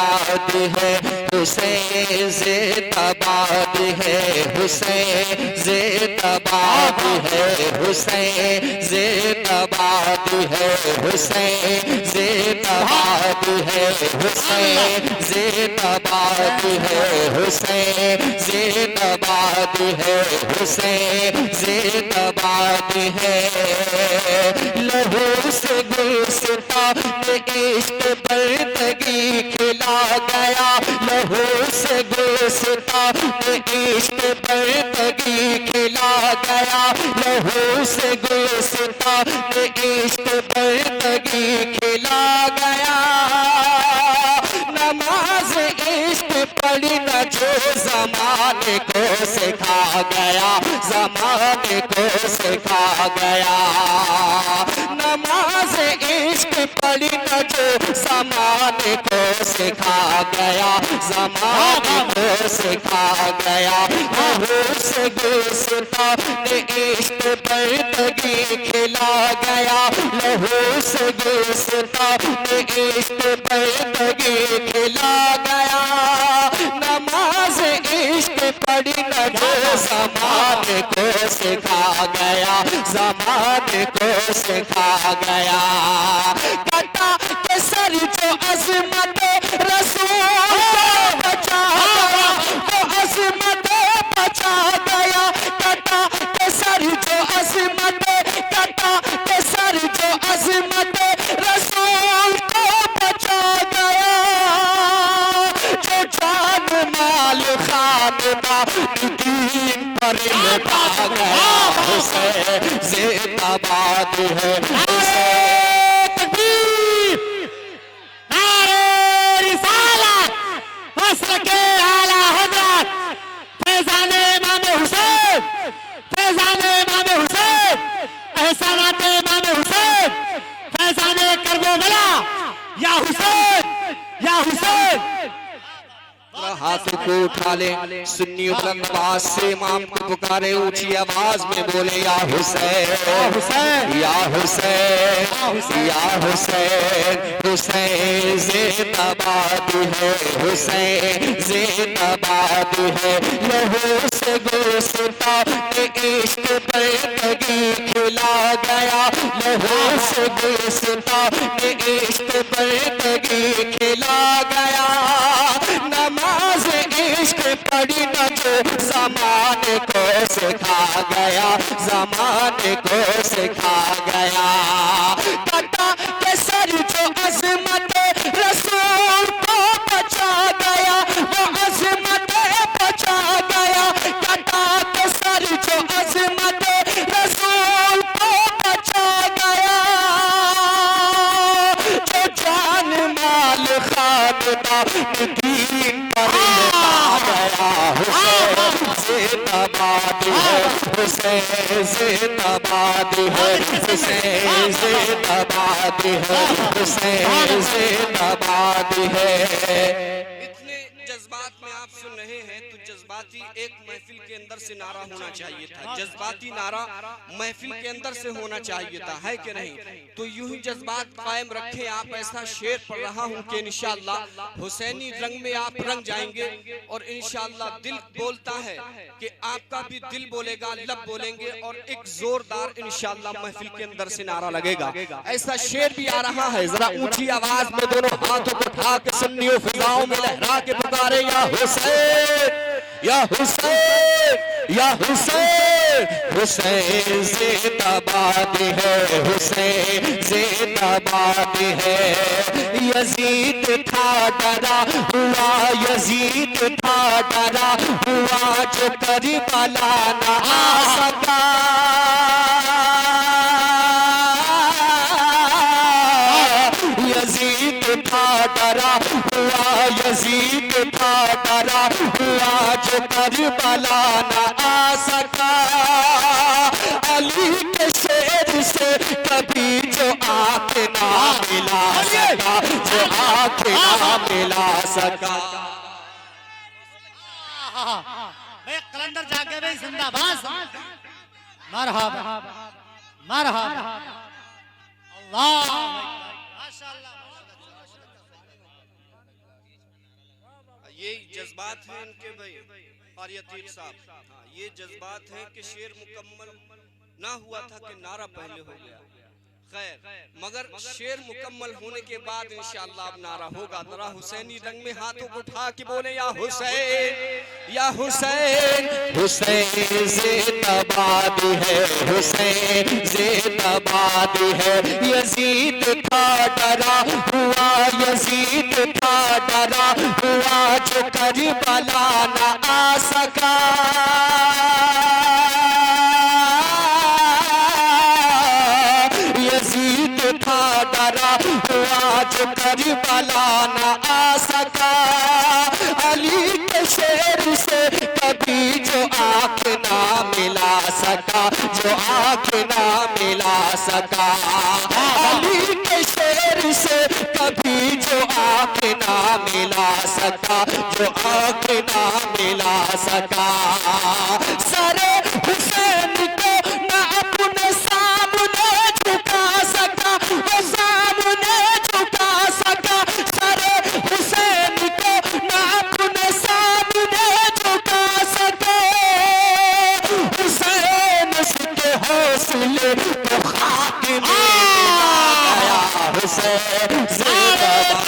जिंदाबाद है, हुसैन जिंदाबाद है, हुसैन जिंदाबाद है, हुसैन जिंदाबाद है, हुसैन जिंदाबाद है, हुसैन जिंदाबाद है, हुसैन जिंदाबाद है, हुसैन जिंदाबाद है। लहू से गुलसितां इश्क बरदगी खिला गया, लहू से गुलसितां इश्क बरदगी खिला गया, लहू से गुलसितां इश्क बरदगी खिला गया। नमाज इश्क पढ़ी न जो ज़माने को सिखा गया, ज़माने को सिखा गया। नमाज इश्क पढ़ी न जो ज़माने को सिखा गया, ज़माने को सिखा गया। लहू से गुलसितां इश्क बरदगी खिला गया, लहू से गुलसितां इश्क बरदगी खिला गया। नमाज इश्क पढ़ी न जो ज़माने को सिखा गया, ज़माने को सिखा गया। कटा के सर जो अज़मत रसूल को बचा गया, वो अज़मत बचा गया। कटा के सर जो अज़मत, कटा के सर जो अज़मत रसूल को बचा गया। जो जान माल खानदान दीन पर लुटा गया, हुसैन जिंदाबाद है, हुसैन तकबीर, नारे रिसालत, वस्र के आला हज़रत फैज़ाने इमाम हुसैन, फैज़ाने इमाम हुसैन, एहसानाते इमाम हुसैन, फैज़ाने करबला, या हुसैन, या हुसैन। हाथों को उठा ले, सुन्नी बुलंद आवाज से इमाम को पुकारे, ऊंची आवाज में बोले या हुसैन, हुसैन, या हुसैन, या हुसैन। हुसैन जिंदाबाद है, हुसैन जिंदाबाद है। लहू से गुलसितां इश्क बरदगी खिला गया, लहू से गुलसितां इश्क बरदगी खिला गया। नमाज इश्क पढ़ी न जो ज़माने को सिखा गया, ज़माने को सिखा गया। कटा के सर जो अज़मत रसूल को बचा गया, वो अज़मत बचा गया। कटा के सर जो अज़मत रसूल को बचा गया। जो जान माल खानदान दीन पर लुटा गया, हुसैन जिंदाबाद है, हुसैन जिंदाबाद है, हुसैन जिंदाबाद है, हुसैन जिंदाबाद है। इतने जज्बात में आप सुन रहे हैं तो जज्बाती एक महफिल के अंदर से नारा होना चाहिए था, जज्बाती नारा महफिल के अंदर से होना चाहिए था, है कि नहीं? तो यूं ही जज्बात कायम रखें। आप ऐसा शेर पढ़ रहा हूं कि इंशाअल्लाह हुसैनी रंग में आप रंग जाएंगे और इंशाअल्लाह दिल बोलता है कि आपका भी दिल बोलेगा, लब बोलेंगे और एक जोरदार इंशाअल्लाह महफिल के अंदर से नारा लगेगा। ऐसा शेर भी आ रहा है, जरा ऊंची आवाज में दोनों हाथों को उठा के सुन्नियों फिजाओं में लहरा के पुकारे या हुसैन, या हुसैन, या हुसैन। हुसैन जिंदाबाद है, हुसैन जिंदाबाद है। यजीद था डरा हुआ, यजीद था डरा हुआ, जो करबला न आ सका। यजीद था डरा हुआ, यजीद था डरा हुआ, जो करबला न आ सका। अली के शेर से कभी जो आँख ना मिला सका, जो आँख ना मिला सका। कलंदर जाके भाई जिंदाबाद, मरहबा मरहबा, अल्लाह माशाअल्लाह। ये जज्बात हैं इनके भाई कारी अतीक साहब। हाँ, ये जज्बात हैं कि शेर मुकम्मल ना हुआ था कि नारा पहले हो गया। खैर, मगर शेर मुकम्मल होने के बाद इंशाअल्लाह अब नारा होगा। जरा हुसैनी रंग में हाथों को उठा के बोले या हुसैन, या हुसैन। हुसैन ज़िंदाबाद है, हुसैन ज़िंदाबाद है। यजीद था डरा हुआ, यजीद था डरा हुआ, जो करबला न आ सका। यजीद था डरा हुआ, जो करबला न आ सका। अली के शेर से कभी जो आँख ना मिला सका, जो आँख ना मिला सका। अली के शेर से कभी जो आँख ना मिला सका, जो आँख ना मिला सका। सरे हुसैन को ना अपने सामने झुका सका, वो सामने झुका सका। सरे हुसैन को ना अपने सामने झुका सके। हुसैन के हौसले तो खाक में मिला गया। हुसैन ज़िंदाबाद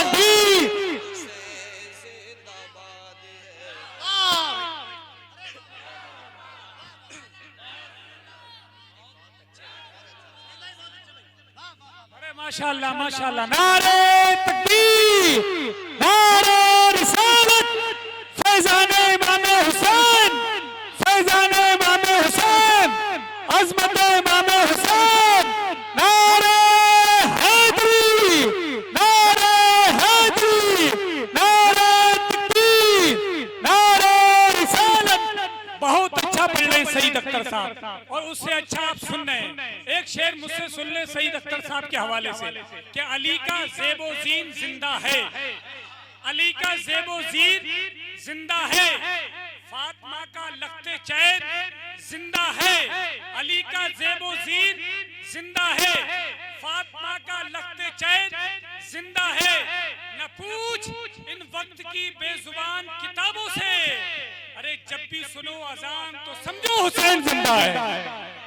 माशाअल्लाह माशाअल्लाह। नारे तकबीर, नारे रिसालत, फैज़ाने इमाम हुसैन, फैज़ाने इमाम हुसैन, अज़मत इमाम हुसैन। नारे हैदरी, नारे हैदरी, नारे तकबीर, नारे रिसालत। बहुत अच्छा पढ़ रहे हैं सईद अख्तर साहब, और उससे अच्छा आप सुन रहे हैं। एक शेर मुझसे सुन ले सईद अख्तर साहब के हवाले से कि अली का ज़ेबो ज़ीन जिंदा है, अली का ज़ेबो ज़ीन जिंदा है। फातिमा का लख्ते चैन जिंदा है, अली का ज़ेबो ज़ीन जिंदा है। फातिमा का लख्ते चैन जिंदा है। न पूछ इन वक्त की बेजुबान किताबों से, अरे जब भी सुनो अजान तो समझो हुसैन जिंदा है।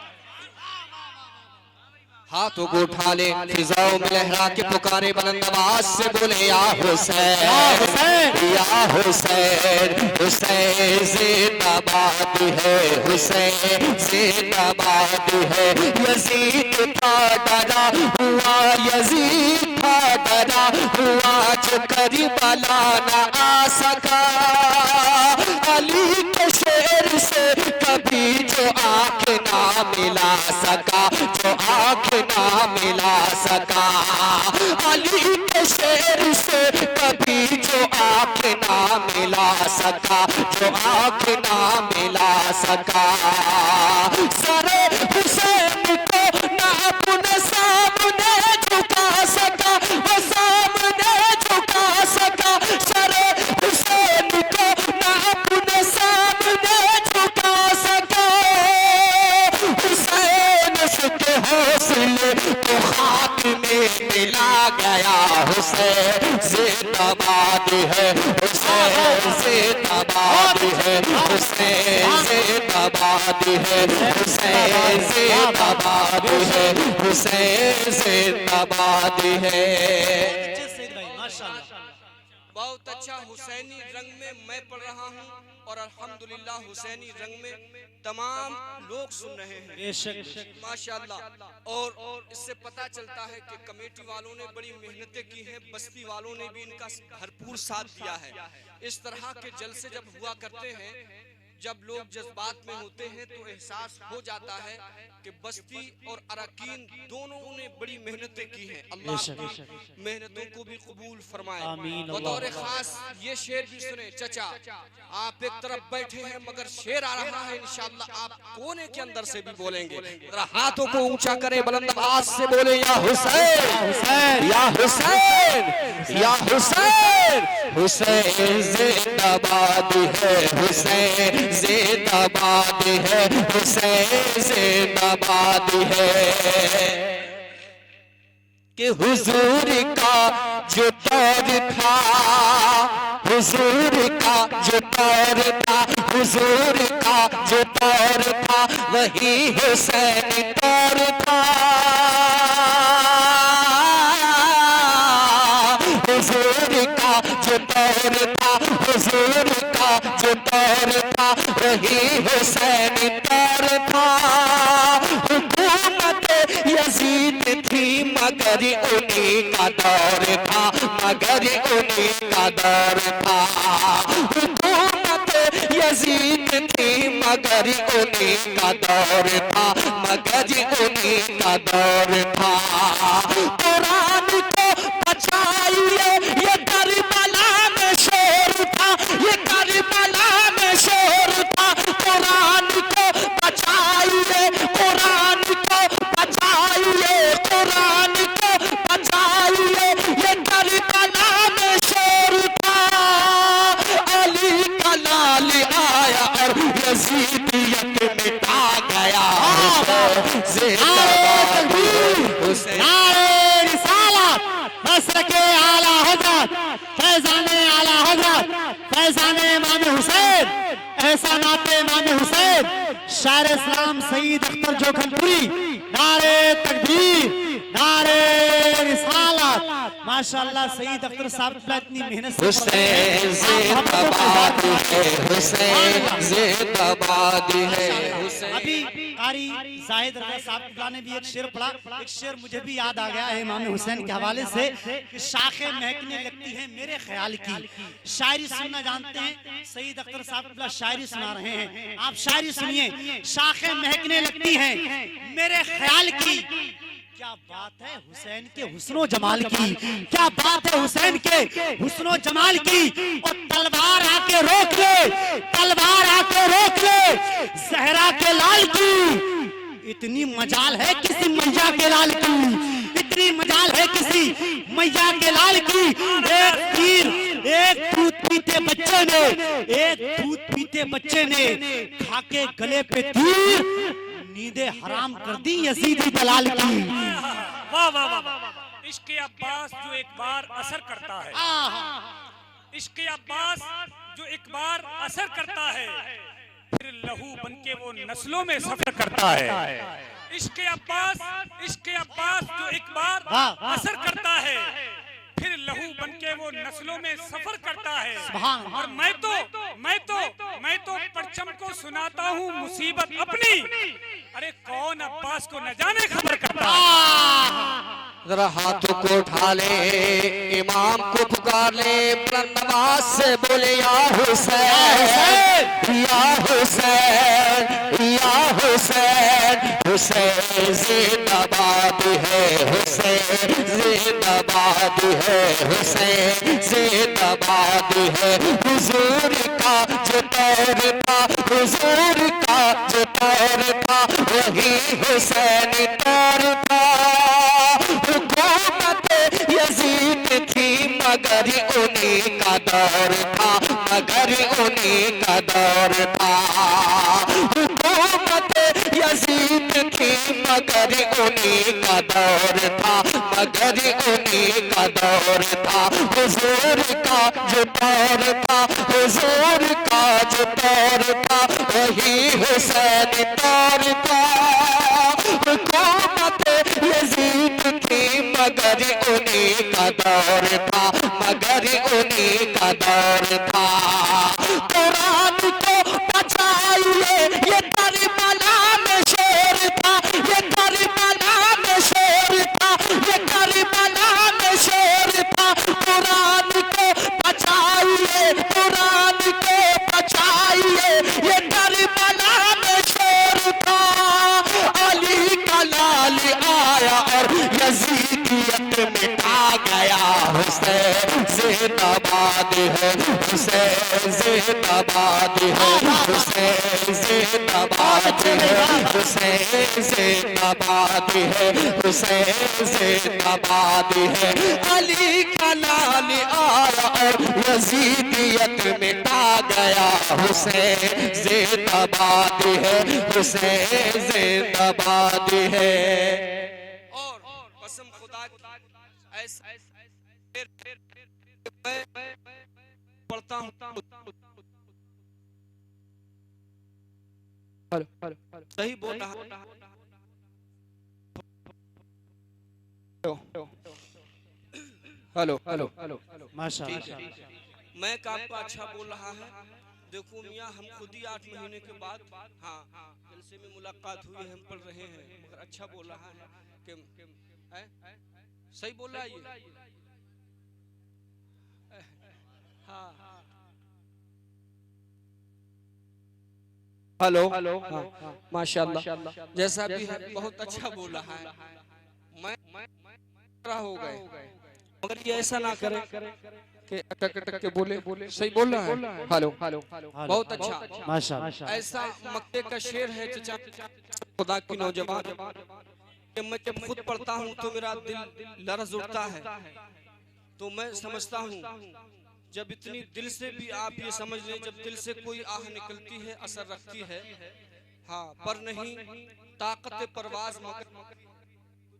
हाथों को उठा ले, फिजाओं में लहरा के पुकारे, बुलंद आवाज से बोले या हुसैन, या हुसैन, या हुसैन। हुसैन ज़िंदाबाद है, हुसैन ज़िंदाबाद है। यजीद था डरा हुआ, यजीद था डरा हुआ, जो करबला न आ सका। अली के शेर से कभी जो आँख ना मिला सका, जो आँख ना मिला सका। अली के शेर से कभी जो आँख ना मिला सका, जो आँख ना मिला सका। सरे हुसैन को ना अपने सामने झुका सका, वो सामने झुका सका। सरे हुसैन को ना अपने सामने झुका सका। हुसैन के हौसले तो खाक में मिला गया। हुसैन ज़िंदाबाद है, हुसैन ज़िंदाबाद है, हुसैन ज़िंदाबाद है, हुसैन ज़िंदाबाद है, हुसैन ज़िंदाबाद है। बहुत अच्छा। हुसैनी रंग में मैं पढ़ रहा हूँ और अल्हम्दुलिल्लाह हुसैनी रंग में तमाम लोग सुन रहे हैं माशाअल्लाह। और इससे पता चलता है कि कमेटी वालों ने बड़ी मेहनतें की हैं, बस्ती वालों ने भी इनका भरपूर साथ दिया है। इस तरह के जलसे जब हुआ करते हैं, जब लोग जज्बात में होते हैं तो एहसास हो जाता है कि बस्ती और अरकान दोनों ने बड़ी मेहनतें की हैं। अल्लाह आपकी मेहनतों को भी कबूल फरमाए। बतौर खास ये शेर भी सुने। चचा आप एक तरफ बैठे हैं मगर शेर आ रहा है, इंशाअल्लाह आप कोने के अंदर से भी बोलेंगे। जरा हाथों को ऊंचा करें, बुलंद आवाज से बोले या हुसैन, या हुसैन, या हुसैन। हुसैन ज़िंदाबाद है, हुसैन ज़िंदाबाद है, हुसैन ज़िंदाबाद है। कि हुजूर का जो दौर था, हुजूर का जो दौर था, हुजूर का जो दौर था, वही हुसैनी दौर था। हुजूर का जो दौर था, हुजूर का जो दौर था, वही हुसैनी दौर था। हुकूमत यजीद थी मगर उन्हीं का दौर था, मगर उन्हीं का दौर था। हुकूमत यजीद थी मगर उन्हीं का दौर था, मगर उन्हीं का दौर था। कुरान को बचाइए ये करबला में शोर था, ये करबला में शोर था। कुरान को बचाइए, कुरान को बचाइए, कुरान को बचाइए, ये करबला में शोर था। अली का लाल आया और यजीदियत मिटा गया। के आला हजरत फैजाने आला हजरत फैजाने इमाम हुसैन, ऐसा नाते इमाम हुसैन, शायर इस्लाम सईद अख्तर जोखनपुरी, नारे तकबीर, नारे रिसालत। माशाअल्लाह सईद अख्तर साहब इतनी मेहनत से हुसैन जिंदाबाद है, हुसैन जिंदाबाद है। अभी कारी जाहिद रजा साहब ने भी एक शेर पढ़ा, एक शेर मुझे भी याद आ गया है इमाम हुसैन के हवाले से कि शाखें महकने लगती हैं मेरे ख्याल की। शायरी सुनना जानते हैं, सईद अख्तर साहब शायरी सुना रहे हैं, आप शायरी सुनिए। शाखें महकने लगती हैं मेरे ख्याल की, क्या बात है हुसैन के हुस्नो जमाल की, क्या बात है हुसैन के हुस्नो जमाल की। और तलवार आके रोक ले, तलवार आके रोक ले जहरा के लाल की। इतनी मजाल है किसी मैया के लाल की, इतनी मजाल है किसी मैया के लाल की। एक तीर एक दूध पीते बच्चे ने, एक दूध पीते बच्चे ने खाके गले पे तीर, नींदें हराम कर दी यजीदी दलाल की। वाह वाह वाह। इश्क़ अब्बास जो एक बार असर करता है, इश्क़ अब्बास जो एक बार असर करता है, फिर लहू बनके वो नस्लों में सफर करता है। इश्क़ अब्बास जो एक बार असर करता है, फिर लहू बनके वो नस्लों में सफर करता है। और मैं तो परचम को सुनाता हूँ मुसीबत अपनी, अरे कौन अब्बास को न जाने खबर करता है। जरा हाथों को उठा ले, इमाम को पुकार ले, नमाज से बोले या हुसैन, या हुसैन, या हुसैन। हुसैन जिंदाबाद है, हुसैन जिंदाबाद है, हुसैन जिंदाबाद है। हुजूर का जो दौर था, हुजूर का जो दौर था, वही हुसैन दौर था। हुकूमत यजीद थी मगर उन्हीं का दौर था, मगर उन्हीं का दौर था। हुकूमत यजीद थी मगर उन्हीं का दौर था, मगर उन्हीं का दौर था। हुजूर का जो दौर था, हुजूर का जो दौर था, वही हुसैन दौर था। हुकूमत यजीद थी मगर उन्हीं का दौर था, मगर उन्हीं का दौर था। कुरान को बचाइए ये करबला में शोर था, ये करबला में शोर था, ये करबला में शोर था। कुरान को बचाइए, कुरान को बचाइए, ये करबला में शोर था। अली का लाल आया और यजीदियत मिटा गया। हुसैन जिंदाबाद है, हुसैन जिंदाबाद है, हुसैन जिंदाबाद है, हुसैन जिंदाबाद है, हुसैन जिंदाबाद है। अली का लाल आया और यजीदियत मिटा गया। हुसैन जिंदाबाद है, हुसैन जिंदाबाद है। और कसम खुदा की ऐसा पढ़ता हूँ। सही बोल रहा हेलो हेलो माशाअल्लाह। मैं काम का अच्छा बोल रहा है। देखो मियाँ, हम खुद ही 8 महीने के बाद हाँ जलसे में मुलाकात हुई है, हम पढ़ रहे हैं, मगर अच्छा बोल रहा है कि सही बोल रहा है ये। हाँ हेलो हेलो माशाअल्लाह, जैसा भी है बहुत अच्छा बोल रहा है। मैं हो गए, मगर ये ऐसा ना करे कि अटक अटक के बोले। सही बोल रहा है। हेलो हेलो बहुत अच्छा माशाअल्लाह। ऐसा मक्के का शेर है चचा, खुदा की नौजवान, कि मैं जब खुद पढ़ता हूँ तो मेरा दिल लरज़ उठता है। तो मैं समझता हूँ जब इतनी दिल से भी आप ये समझ लें, जब दिल से कोई आह निकलती है असर रखती है, हाँ पर नहीं ताकत परवाज, मगर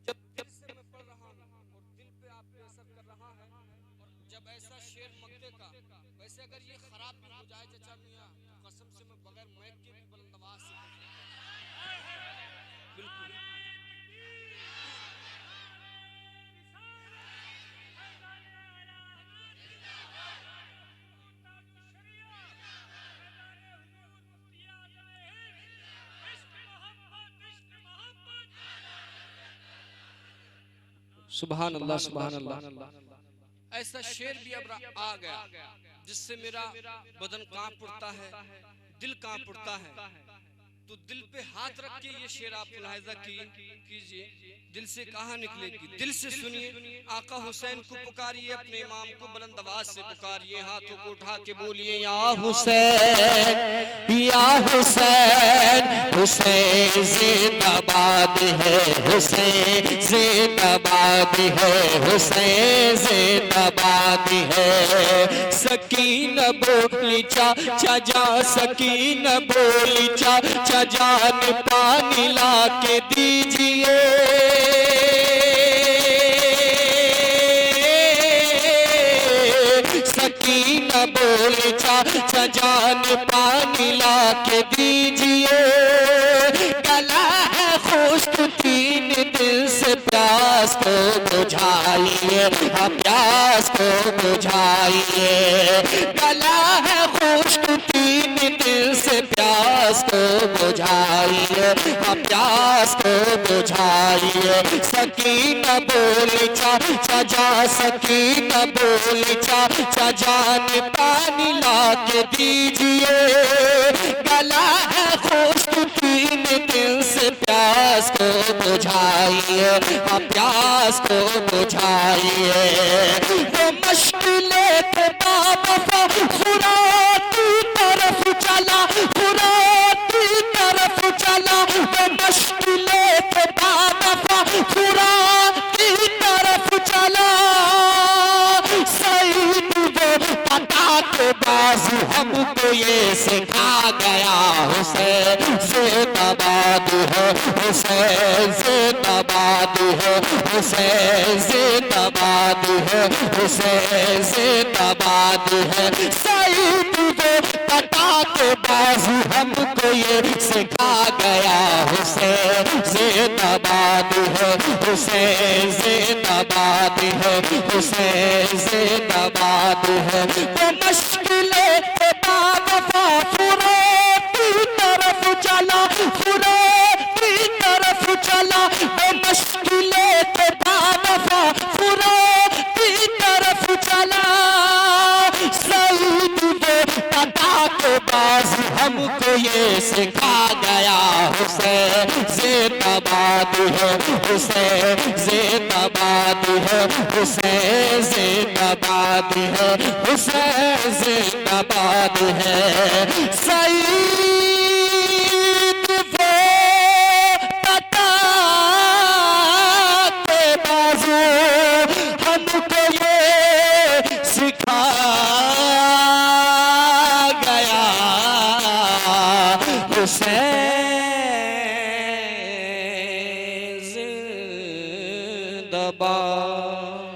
जब दिल से मैं पढ़ रहा हूँ और दिल पे आप पे असर कर रहा है, और जब ऐसा शेर मक्के का, वैसे अगर ये खराब भी हो जाए चचा मियाँ, कसम से मैं बगैर मैक के भी बुलंद आवाज से बिल्कुल। सुभान अल्लाह सुभान अल्लाह। ऐसा शेर भी अब आ गया जिससे मेरा बदन कांप उठता है, दिल कांप उठता है। तो दिल पे हाथ रख के ये शेर आप मुलाहिजा कीजिए, दिल से कहाँ निकलेगी, दिल से सुनिए। आका हुसैन को पुकारिए, अपने इमाम को बुलंद आवाज से पुकारिए, हाथों को उठा के बोलिए या हुसैन या हुसैन, हुसैन जिंदाबाद है, हुसैन जिंदाबाद है, हुसैन जिंदाबाद है। सकीन बोली चाचा जा, सकीन बोली चाचा जान, पानी ला के दीजिए। सकीना बोली चाचा जान, पानी ला के दीजिए। गला है खुश्क, तीन दिल से प्यास को बुझाइए, हाँ प्यास को बुझाइए। गला है खुश्क, तीन दिल से प्यास को बुझाइए, हाँ प्यास को बुझाइए। सकीना बोली चाचा जा, सकीना बोली चाचा जान, पानी ला के दीजिए। गला है खुश्क, तीन दिल से प्यास को बुझाइए, हाँ प्यास को बुझाइए। वो मुश्किलें थे बाबा खुराक की तरफ चला, खुराक की तरफ चला। वो मुश्किलें थे बाबा खुराक की तरफ चला। सईद वो पता के बाजू हमको ये सिखा गया, हुसैन जिंदाबाद है, हुसैन जिंदाबाद है, हुसैन जिंदाबाद है, हुसैन जिंदाबाद है। सईद वो पता के बाजू हमको ये सिखा गया, हुसैन जिंदाबाद है, हुसैन जिंदाबाद है, हुसैन जिंदाबाद है। वो मुश्किलें के बाद फुरात की तरफ चला, फुरात की तरफ चला। वो मुश्किलें के बाद फुरात की तरफ चला। सईद वो पता के बाज हमको ये सिखा गया, हुसैन जिंदाबाद है, हुसैन जिंदाबाद है, हुसैन जिंदाबाद है, हुसैन जिंदाबाद है। सईद वो पता के बाजू हमको ये सिखा गया, हुसैन जिंदाबाद।